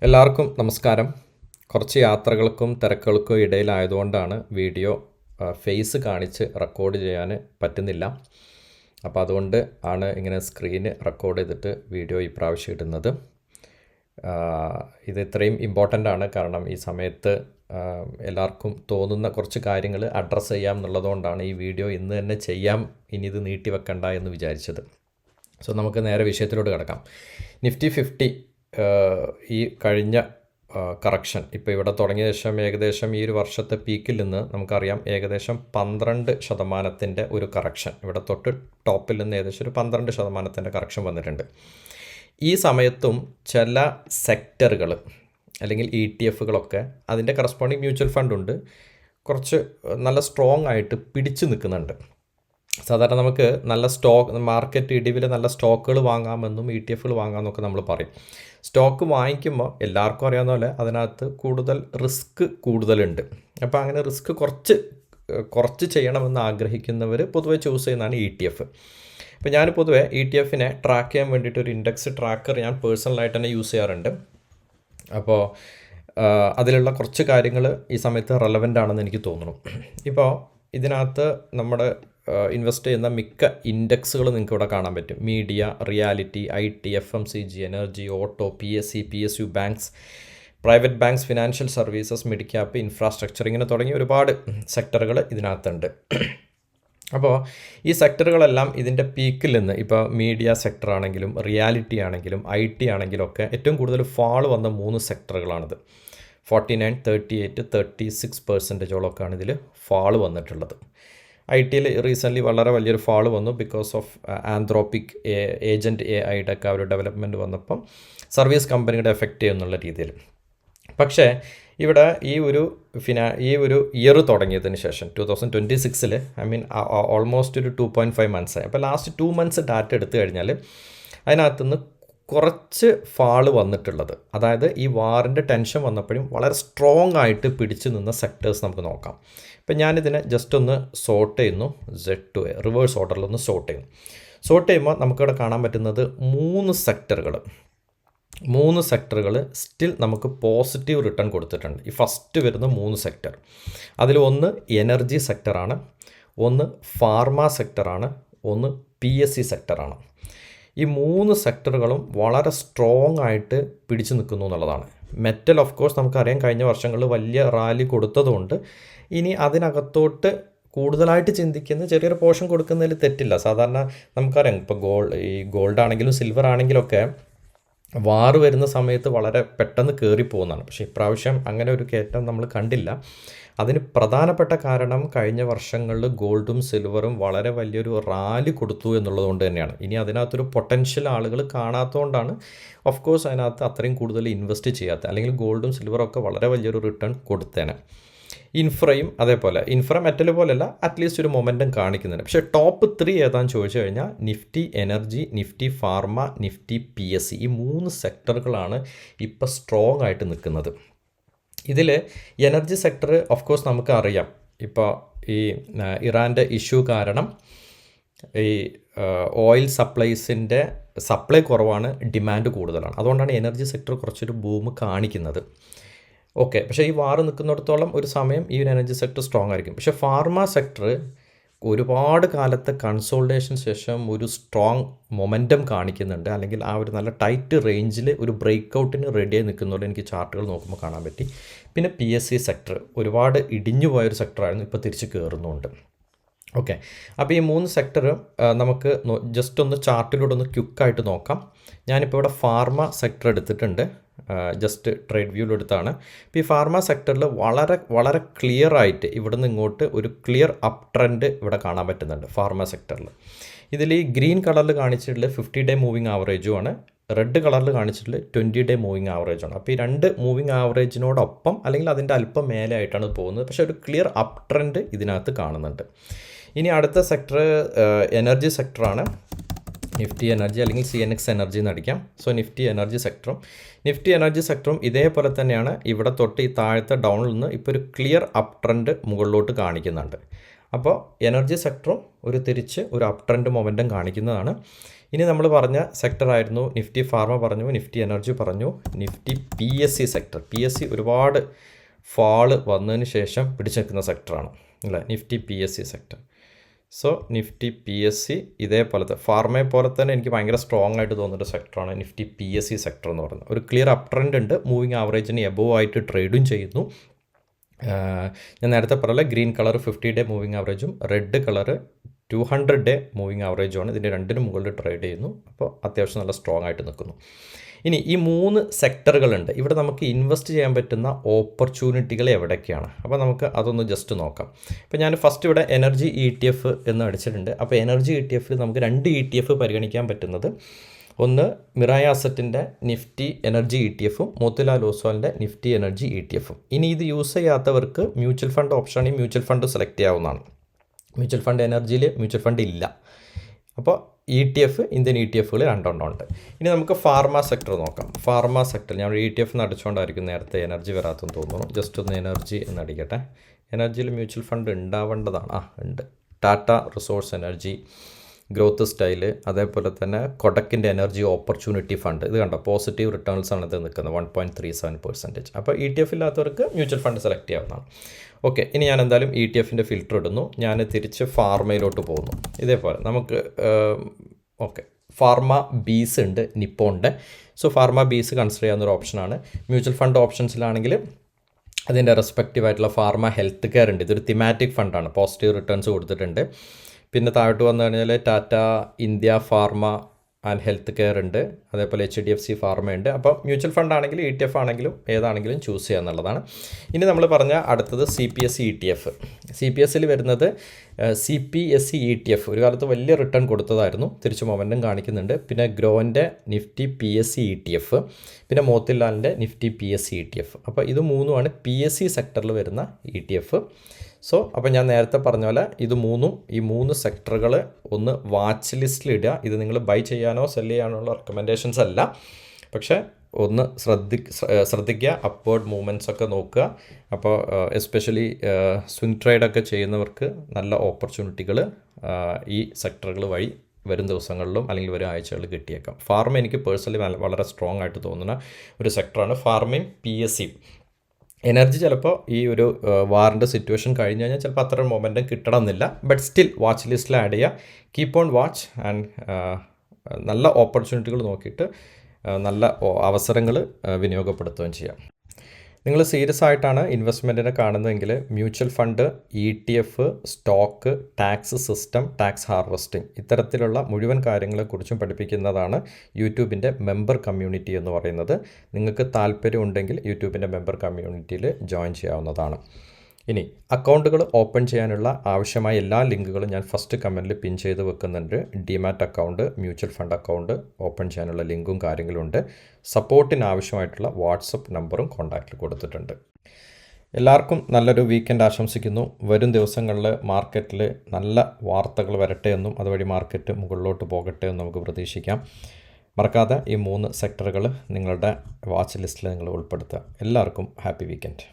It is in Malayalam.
എല്ലാവർക്കും നമസ്കാരം. കുറച്ച് യാത്രകൾക്കും തിരക്കുകൾക്കും ഇടയിലായതുകൊണ്ടാണ് വീഡിയോ ഫേസ് കാണിച്ച് റെക്കോർഡ് ചെയ്യാൻ പറ്റുന്നില്ല. അപ്പോൾ അതുകൊണ്ട് ആണ് ഇങ്ങനെ സ്ക്രീന് റെക്കോർഡ് ചെയ്തിട്ട് വീഡിയോ ഈ പ്രാവശ്യം ഇടുന്നത്. ഇത് ഇത്രയും ഇമ്പോർട്ടൻ്റ് ആണ്, കാരണം ഈ സമയത്ത് എല്ലാവർക്കും തോന്നുന്ന കുറച്ച് കാര്യങ്ങൾ അഡ്രസ്സ് ചെയ്യാം എന്നുള്ളതുകൊണ്ടാണ് ഈ വീഡിയോ ഇന്ന് തന്നെ ചെയ്യാം, ഇനി ഇത് നീട്ടി വെക്കണ്ട എന്ന് വിചാരിച്ചത്. സോ നമുക്ക് നേരെ വിഷയത്തിലോട്ട് കിടക്കാം. നിഫ്റ്റി 50 ഈ കഴിഞ്ഞ കറക്ഷൻ ഇപ്പോൾ ഇവിടെ തുടങ്ങിയ ശേഷം ഏകദേശം ഈ ഒരു വർഷത്തെ പീക്കിൽ നിന്ന് നമുക്കറിയാം ഏകദേശം 12% ഒരു കറക്ഷൻ, ഇവിടെ തൊട്ട് ടോപ്പിൽ നിന്ന് ഏകദേശം ഒരു 12% കറക്ഷൻ വന്നിട്ടുണ്ട്. ഈ സമയത്തും ചില സെക്ടറുകൾ അല്ലെങ്കിൽ ETF അതിൻ്റെ കറസ്പോണ്ടിങ് മ്യൂച്വൽ ഫണ്ടുണ്ട്, കുറച്ച് നല്ല സ്ട്രോങ് ആയിട്ട് പിടിച്ചു നിൽക്കുന്നുണ്ട്. സാധാരണ നമുക്ക് നല്ല മാർക്കറ്റ് ഇടിവിൽ നല്ല സ്റ്റോക്കുകൾ വാങ്ങാമെന്നും ETF വാങ്ങാമെന്നൊക്കെ നമ്മൾ പറയും. സ്റ്റോക്ക് വാങ്ങിക്കുമ്പോൾ എല്ലാവർക്കും അറിയാവുന്ന പോലെ അതിനകത്ത് കൂടുതൽ റിസ്ക് കൂടുതലുണ്ട്. അപ്പോൾ അങ്ങനെ റിസ്ക് കുറച്ച് ചെയ്യണമെന്ന് ആഗ്രഹിക്കുന്നവർ പൊതുവെ ചൂസ് ചെയ്യുന്നതാണ് ETF. അപ്പോൾ ഞാൻ പൊതുവെ ETF ട്രാക്ക് ചെയ്യാൻ വേണ്ടിയിട്ട് ഒരു ഇൻഡെക്സ് ട്രാക്കർ ഞാൻ പേഴ്സണലായിട്ട് തന്നെ യൂസ് ചെയ്യാറുണ്ട്. അപ്പോൾ അതിലുള്ള കുറച്ച് കാര്യങ്ങൾ ഈ സമയത്ത് റെലവൻ്റ് ആണെന്ന് എനിക്ക് തോന്നുന്നു. ഇപ്പോൾ ഇതിനകത്ത് നമ്മുടെ ഇൻവെസ്റ്റ് ചെയ്യുന്ന മിക്ക ഇൻഡെക്സുകൾ നിങ്ങൾക്ക് ഇവിടെ കാണാൻ പറ്റും. Media, reality, IT, FMCG, energy, auto, PSE, PSU, banks, private banks, financial services, mid cap, infrastructure, ഇങ്ങനെ തുടങ്ങിയ ഒരുപാട് സെക്ടറുകൾ ഇതിനകത്തുണ്ട്. അപ്പോൾ ഈ സെക്ടറുകളെല്ലാം ഇതിൻ്റെ പീക്കിൽ നിന്ന്, ഇപ്പോൾ മീഡിയ സെക്ടർ ആണെങ്കിലും റിയാലിറ്റി ആണെങ്കിലും IT ആണെങ്കിലും ഒക്കെ ഏറ്റവും കൂടുതൽ ഫാൾ വന്ന 3 സെക്ടറുകളാണിത്. 49, 38, 36%ഓളൊക്കെയാണ് ഇതിൽ ഫാൾ വന്നിട്ടുള്ളത്. IT റീസെൻ്റ്ലി വളരെ വലിയൊരു ഫാൾ വന്നു ബിക്കോസ് ഓഫ് ആന്ത്രോപിക് ഏജൻറ്റ് AIയുടെ ഒക്കെ ഒരു ഡെവലപ്മെൻറ്റ് വന്നപ്പം സർവീസ് കമ്പനിയുടെ എഫക്റ്റ് ചെയ്യുന്നുള്ള രീതിയിൽ. പക്ഷേ ഇവിടെ ഈ ഒരു ഇയർ തുടങ്ങിയതിന് ശേഷം 2026 ഓൾമോസ്റ്റ് ഒരു 2.5 മന്ത്സായി. അപ്പോൾ ലാസ്റ്റ് 2 മന്ത്സ് ഡാറ്റ എടുത്തു കഴിഞ്ഞാൽ അതിനകത്തുനിന്ന് കുറച്ച് ഫാള് വന്നിട്ടുള്ളത്, അതായത് ഈ വാറിൻ്റെ ടെൻഷൻ വന്നപ്പോഴും വളരെ സ്ട്രോങ് ആയിട്ട് പിടിച്ചു നിന്ന സെക്ടേഴ്സ് നമുക്ക് നോക്കാം. ഇപ്പം ഞാനിതിനെ ജസ്റ്റ് ഒന്ന് സോർട്ട് ചെയ്യുന്നു, Z2 റിവേഴ്സ് ഓർഡറിലൊന്ന് സോർട്ട് ചെയ്യുമ്പോൾ നമുക്കിവിടെ കാണാൻ പറ്റുന്നത് 3 സെക്ടറുകൾ സ്റ്റിൽ നമുക്ക് പോസിറ്റീവ് റിട്ടേൺ കൊടുത്തിട്ടുണ്ട്. ഈ ഫസ്റ്റ് വരുന്ന 3 സെക്ടർ, അതിൽ ഒന്ന് എനർജി സെക്ടറാണ്, ഒന്ന് ഫാർമ സെക്ടറാണ്, ഒന്ന് PSE സെക്ടറാണ്. ഈ 3 സെക്ടറുകളും വളരെ സ്ട്രോങ് ആയിട്ട് പിടിച്ചു നിൽക്കുന്നു എന്നുള്ളതാണ്. മെറ്റൽ ഓഫ് കോഴ്സ് നമുക്കറിയാം കഴിഞ്ഞ വർഷങ്ങളിൽ വലിയ റാലി കൊടുത്തതുകൊണ്ട് ഇനി അതിനകത്തോട്ട് കൂടുതലായിട്ട് ചിന്തിക്കുന്ന ചെറിയൊരു പോർഷൻ കൊടുക്കുന്നതിൽ തെറ്റില്ല. സാധാരണ നമുക്കറിയാം ഇപ്പോൾ ഗോൾഡ് ആണെങ്കിലും സിൽവർ ആണെങ്കിലും ഒക്കെ വാറ് വരുന്ന സമയത്ത് വളരെ പെട്ടെന്ന് കയറിപ്പോകുന്നതാണ്. പക്ഷേ ഇപ്രാവശ്യം അങ്ങനെ ഒരു കയറ്റം നമ്മൾ കണ്ടില്ല. അതിന് പ്രധാനപ്പെട്ട കാരണം കഴിഞ്ഞ വർഷങ്ങളിൽ ഗോൾഡും സിൽവറും വളരെ വലിയൊരു റാലി കൊടുത്തു എന്നുള്ളതുകൊണ്ട് തന്നെയാണ്. ഇനി അതിനകത്തൊരു പൊട്ടൻഷ്യൽ ആളുകൾ കാണാത്തതുകൊണ്ടാണ് ഓഫ് കോഴ്സ് അതിനകത്ത് അത്രയും കൂടുതൽ ഇൻവെസ്റ്റ് ചെയ്യാത്തത്. അല്ലെങ്കിൽ ഗോൾഡും സിൽവറും ഒക്കെ വളരെ വലിയൊരു റിട്ടേൺ കൊടുത്തേനെ. ഇൻഫ്രയും അതേപോലെ, ഇൻഫ്ര മെറ്റൽ പോലെയല്ല, അറ്റ്ലീസ്റ്റ് ഒരു മൊമെൻറ്റം കാണിക്കുന്നുണ്ട്. പക്ഷേ ടോപ്പ് 3 ഏതാണെന്ന് ചോദിച്ചു കഴിഞ്ഞാൽ Nifty energy, Nifty pharma, Nifty PSE, ഈ 3 സെക്ടറുകളാണ് ഇപ്പോൾ സ്ട്രോങ് ആയിട്ട് നിൽക്കുന്നത്. ഇതിൽ എനർജി സെക്ടർ ഓഫ് കോഴ്സ് നമുക്ക് അറിയാം, ഇപ്പോൾ ഈ ഇറാൻ്റെ ഇഷ്യൂ കാരണം ഈ ഓയിൽ സപ്ലൈ കുറവാണ്, ഡിമാൻഡ് കൂടുതലാണ്. അതുകൊണ്ടാണ് എനർജി സെക്ടർ കുറച്ചൊരു ബൂം കാണിക്കുന്നത്. ഓക്കെ, പക്ഷേ ഈ വാറ് നിൽക്കുന്നിടത്തോളം ഒരു സമയം ഈ ഒരു എനർജി സെക്ടർ സ്ട്രോങ് ആയിരിക്കും. പക്ഷേ ഫാർമ സെക്ടർ ഒരുപാട് കാലത്തെ കൺസോൾട്ടേഷന് ശേഷം ഒരു സ്ട്രോങ് മൊമെൻറ്റം കാണിക്കുന്നുണ്ട്, അല്ലെങ്കിൽ ആ ഒരു നല്ല ടൈറ്റ് റേഞ്ചിൽ ഒരു ബ്രേക്ക് ഔട്ടിന് റെഡിയായി നിൽക്കുന്നതുകൊണ്ട് എനിക്ക് ചാർട്ടുകൾ നോക്കുമ്പോൾ കാണാൻ പറ്റി. പിന്നെ PSE സെക്ടർ ഒരുപാട് ഇടിഞ്ഞു പോയൊരു സെക്ടറായിരുന്നു, ഇപ്പോൾ തിരിച്ച് കയറുന്നുണ്ട്. ഓക്കെ, അപ്പോൾ ഈ 3 സെക്ടറും നമുക്ക് ജസ്റ്റ് ഒന്ന് ചാർട്ടിലൂടെ ഒന്ന് ക്വിക്കായിട്ട് നോക്കാം. ഞാനിപ്പോൾ ഇവിടെ ഫാർമ സെക്ടർ എടുത്തിട്ടുണ്ട്, ജസ്റ്റ് ട്രേഡ് വ്യൂവിലെടുത്താണ്. ഇപ്പോൾ ഈ ഫാർമ സെക്ടറിൽ വളരെ വളരെ ക്ലിയർ ആയിട്ട് ഇവിടെ നിന്ന് ഇങ്ങോട്ട് ഒരു ക്ലിയർ അപ്പ് ട്രെൻഡ് ഇവിടെ കാണാൻ പറ്റുന്നുണ്ട് ഫാർമ സെക്ടറിൽ. ഇതിൽ ഈ ഗ്രീൻ കളറിൽ കാണിച്ചിട്ടുള്ള 50-day മൂവിങ് ആവറേജുമാണ്, റെഡ് കളറിൽ കാണിച്ചിട്ടുള്ള 20-day മൂവിങ് ആവറേജാണ്. അപ്പോൾ ഈ 2 മൂവിങ് ആവറേജിനോടൊപ്പം അല്ലെങ്കിൽ അതിൻ്റെ അല്പം മേലെ ആയിട്ടാണ് പോകുന്നത്. പക്ഷേ ഒരു ക്ലിയർ അപ്പ് ട്രെൻഡ് ഇതിനകത്ത് കാണുന്നുണ്ട്. ഇനി അടുത്ത സെക്ടർ എനർജി സെക്ടറാണ്. നിഫ്റ്റി എനർജി അല്ലെങ്കിൽ CNX എനർജി എന്ന് അടിക്കാം. സോ നിഫ്റ്റി എനർജി സെക്ടറും ഇതേപോലെ തന്നെയാണ്. ഇവിടെ തൊട്ട് ഈ താഴത്തെ ഡൗണിൽ നിന്ന് ഇപ്പോൾ ഒരു ക്ലിയർ അപ്പ് ട്രെൻഡ് മുകളിലോട്ട് കാണിക്കുന്നുണ്ട്. അപ്പോൾ എനർജി സെക്ടറും തിരിച്ച് ഒരു അപ് ട്രെൻഡ് മൊമെൻറ്റം കാണിക്കുന്നതാണ്. ഇനി നമ്മൾ പറഞ്ഞ സെക്ടറായിരുന്നു നിഫ്റ്റി ഫാർമ പറഞ്ഞു, നിഫ്റ്റി എനർജി പറഞ്ഞു, നിഫ്റ്റി PSE സെക്ടർ. PSE ഒരുപാട് ഫാള് വന്നതിന് ശേഷം പിടിച്ചു നിൽക്കുന്ന സെക്ടറാണ് അല്ലേ, Nifty PSE sector. So Nifty PSE ഇതേപോലത്തെ ഫാർമയെ പോലെ തന്നെ എനിക്ക് ഭയങ്കര സ്ട്രോങ് ആയിട്ട് തോന്നുന്ന സെക്ടറാണ് നിഫ്റ്റി PSE സെക്ടർ എന്ന് പറയുന്നത്. ഒരു ക്ലിയർ അപ് ട്രെൻഡ് ഉണ്ട്, മൂവിങ് ആവറേജിന് എബോവ് ആയിട്ട് ട്രേഡും ചെയ്യുന്നു. ഞാൻ നേരത്തെ പറഞ്ഞ ഗ്രീൻ കളർ 50-day മൂവിങ് ആവറേജും റെഡ് കളർ 200-day മൂവിങ് ആവറേജുമാണ്. ഇതിൻ്റെ രണ്ടിനും മുകളിൽ ട്രേഡ് ചെയ്യുന്നു. അപ്പോൾ അത്യാവശ്യം നല്ല സ്ട്രോങ് ആയിട്ട് നിൽക്കുന്നു. ഇനി ഈ 3 സെക്ടറുകളുണ്ട്. ഇവിടെ നമുക്ക് ഇൻവെസ്റ്റ് ചെയ്യാൻ പറ്റുന്ന ഓപ്പർച്യൂണിറ്റികൾ എവിടേക്കാണ്? അപ്പോൾ നമുക്ക് അതൊന്ന് ജസ്റ്റ് നോക്കാം. ഇപ്പോൾ ഞാൻ ഫസ്റ്റ് ഇവിടെ എനർജി ETF എന്ന് അടിച്ചിട്ടുണ്ട്. അപ്പോൾ എനർജി ETFിൽ നമുക്ക് 2 ETF പരിഗണിക്കാൻ പറ്റുന്നത്, ഒന്ന് മിറായ അസറ്റിൻ്റെ നിഫ്റ്റി എനർജി ETF-ഉം മോത്തിലാൽ ഓസ്വാലിൻ്റെ നിഫ്റ്റി എനർജി ETF-ഉം. ഇനി ഇത് യൂസ് ചെയ്യാത്തവർക്ക് മ്യൂച്വൽ ഫണ്ട് ഓപ്ഷനാണെങ്കിൽ മ്യൂച്വൽ ഫണ്ട് സെലക്ട് ചെയ്യാവുന്നതാണ്. മ്യൂച്വൽ ഫണ്ട് എനർജിയിൽ മ്യൂച്വൽ ഫണ്ട് ഇല്ല. അപ്പോൾ ETF ഇന്ത്യൻ ETFകൾ 2 ഉണ്ട്. ഇനി നമുക്ക് ഫാർമ സെക്ടർ നോക്കാം. ഫാർമ സെക്ടർ ഞാൻ ETF അടിച്ചുകൊണ്ടായിരിക്കും നേരത്തെ എനർജി വരാത്തെന്ന് തോന്നുന്നു. ജസ്റ്റ് ഒന്ന് എനർജി എന്നടിക്കട്ടെ. എനർജിയിൽ മ്യൂച്വൽ ഫണ്ട് ഉണ്ടാവേണ്ടതാണ്. ഉണ്ട്. Tata resource energy, growth style, അതേപോലെ തന്നെ കൊടക്കിൻ്റെ എനർജി ഓപ്പർച്യൂണിറ്റി ഫണ്ട്. ഇത് കണ്ടോ, പോസിറ്റീവ് റിട്ടേൺസ് ആണ് ഇത് നിൽക്കുന്നത് 1.37%. അപ്പോൾ ETF ഇല്ലാത്തവർക്ക് മ്യൂച്വൽ ഫണ്ട് സെലക്ട് ചെയ്യാവുന്നതാണ്. ഓക്കെ, ഇനി ഞാൻ എന്തായാലും ETF-ൻ്റെ ഫിൽറ്റർ ഇടുന്നു. ഞാൻ തിരിച്ച് ഫാർമയിലോട്ട് പോകുന്നു. ഇതേപോലെ നമുക്ക് ഫാർമ ബീസ് ഉണ്ട് നിപ്പോണിൻ്റെ. സോ ഫാർമ ബീസ് കൺസിഡർ ചെയ്യാവുന്നൊരു ഓപ്ഷനാണ്. മ്യൂച്വൽ ഫണ്ട് ഓപ്ഷൻസിലാണെങ്കിൽ അതിൻ്റെ റെസ്പെക്റ്റീവ് ആയിട്ടുള്ള ഫാർമ ഹെൽത്ത് കെയർ ഉണ്ട്. ഇതൊരു തിമാറ്റിക് ഫണ്ടാണ്, പോസിറ്റീവ് റിട്ടേൺസ് കൊടുത്തിട്ടുണ്ട്. പിന്നെ താഴോട്ട് വന്നു കഴിഞ്ഞാൽ Tata India pharma and health care ഉണ്ട്, അതേപോലെ HDFC ഫാർമ ഉണ്ട്. അപ്പോൾ മ്യൂച്വൽ ഫണ്ട് ആണെങ്കിലും ETF ആണെങ്കിലും ഏതാണെങ്കിലും ചൂസ് ചെയ്യുക എന്നുള്ളതാണ്. ഇനി നമ്മൾ പറഞ്ഞ അടുത്തത് CPSE ETF. CPSEൽ വരുന്നത് CPSE ETF ഒരു കാലത്ത് വലിയ റിട്ടേൺ കൊടുത്തതായിരുന്നു, തിരിച്ച് മൊമെൻറ്റം കാണിക്കുന്നുണ്ട്. പിന്നെ ഗ്രോൻ്റെ നിഫ്റ്റി PSE ETF, പിന്നെ മോത്തിലാലിൻ്റെ നിഫ്റ്റി PSE ETF. അപ്പോൾ ഇത് 3ഉമാണ് PSE സെക്ടറിൽ വരുന്ന ETF. സോ അപ്പോൾ ഞാൻ നേരത്തെ പറഞ്ഞ പോലെ ഇത് ഈ 3 സെക്ടറുകൾ ഒന്ന് വാച്ച് ലിസ്റ്റിൽ ഇടുക. ഇത് നിങ്ങൾ ബൈ ചെയ്യാനോ സെല് ചെയ്യാനോ ഉള്ള റെക്കമെൻഡേഷൻസ് അല്ല, പക്ഷേ ഒന്ന് ശ്രദ്ധിക്കുക. അപ്വേർഡ് മൂവ്മെൻറ്റ്സ് ഒക്കെ നോക്കുക. അപ്പോൾ എസ്പെഷ്യലി സ്വിംഗ് ട്രേഡൊക്കെ ചെയ്യുന്നവർക്ക് നല്ല ഓപ്പർച്യൂണിറ്റികൾ ഈ സെക്ടറുകൾ വഴി വരും ദിവസങ്ങളിലും അല്ലെങ്കിൽ വരും ആഴ്ചകളിൽ കിട്ടിയേക്കാം. ഫാർമ എനിക്ക് പേഴ്സണലി വളരെ സ്ട്രോങ് ആയിട്ട് തോന്നുന്ന ഒരു സെക്ടറാണ്, ഫാർമയും PSE. എനർജി ചിലപ്പോൾ ഈ ഒരു വാറിൻ്റെ സിറ്റുവേഷൻ കഴിഞ്ഞ് കഴിഞ്ഞാൽ ചിലപ്പോൾ അത്ര മൊമെൻറ്റം കിട്ടണമെന്നില്ല. ബട്ട് സ്റ്റിൽ വാച്ച് ലിസ്റ്റിൽ ആഡ് ചെയ്യുക. കീപ്പ് ഓൺ വാച്ച് ആൻഡ് നല്ല ഓപ്പർച്യൂണിറ്റികൾ നോക്കിയിട്ട് നല്ല അവസരങ്ങൾ വിനിയോഗപ്പെടുത്തുകയും ചെയ്യാം. നിങ്ങൾ സീരിയസ് ആയിട്ടാണ് ഇൻവെസ്റ്റ്മെൻറ്റിനെ കാണുന്നതെങ്കിൽ mutual fund, ETF, stock, tax system, tax harvesting ഇത്തരത്തിലുള്ള മുഴുവൻ കാര്യങ്ങളെക്കുറിച്ചും പഠിപ്പിക്കുന്നതാണ് യൂട്യൂബിൻ്റെ മെമ്പർ കമ്മ്യൂണിറ്റി എന്ന് പറയുന്നത്. നിങ്ങൾക്ക് താല്പര്യമുണ്ടെങ്കിൽ യൂട്യൂബിൻ്റെ മെമ്പർ കമ്മ്യൂണിറ്റിയിൽ ജോയിൻ ചെയ്യാവുന്നതാണ്. ഇനി അക്കൗണ്ടുകൾ ഓപ്പൺ ചെയ്യാനുള്ള ആവശ്യമായ എല്ലാ ലിങ്കുകളും ഞാൻ ഫസ്റ്റ് കമൻറ്റിൽ പിൻ ചെയ്ത് വെക്കുന്നുണ്ട്. Demat account, mutual fund account open ചെയ്യാനുള്ള ലിങ്കും കാര്യങ്ങളും ഉണ്ട്. സപ്പോർട്ടിന് ആവശ്യമായിട്ടുള്ള വാട്സപ്പ് നമ്പറും കോൺടാക്റ്റിൽ കൊടുത്തിട്ടുണ്ട്. എല്ലാവർക്കും നല്ലൊരു വീക്കെൻഡ് ആശംസിക്കുന്നു. വരും ദിവസങ്ങളിൽ മാർക്കറ്റിൽ നല്ല വാർത്തകൾ വരട്ടെ എന്നും അതുവഴി മാർക്കറ്റ് മുകളിലോട്ട് പോകട്ടെ എന്നും നമുക്ക് പ്രതീക്ഷിക്കാം. മറക്കാതെ ഈ 3 സെക്ടറുകൾ നിങ്ങളുടെ വാച്ച് ലിസ്റ്റിൽ നിങ്ങൾ ഉൾപ്പെടുത്തുക. എല്ലാവർക്കും ഹാപ്പി വീക്കെൻഡ്.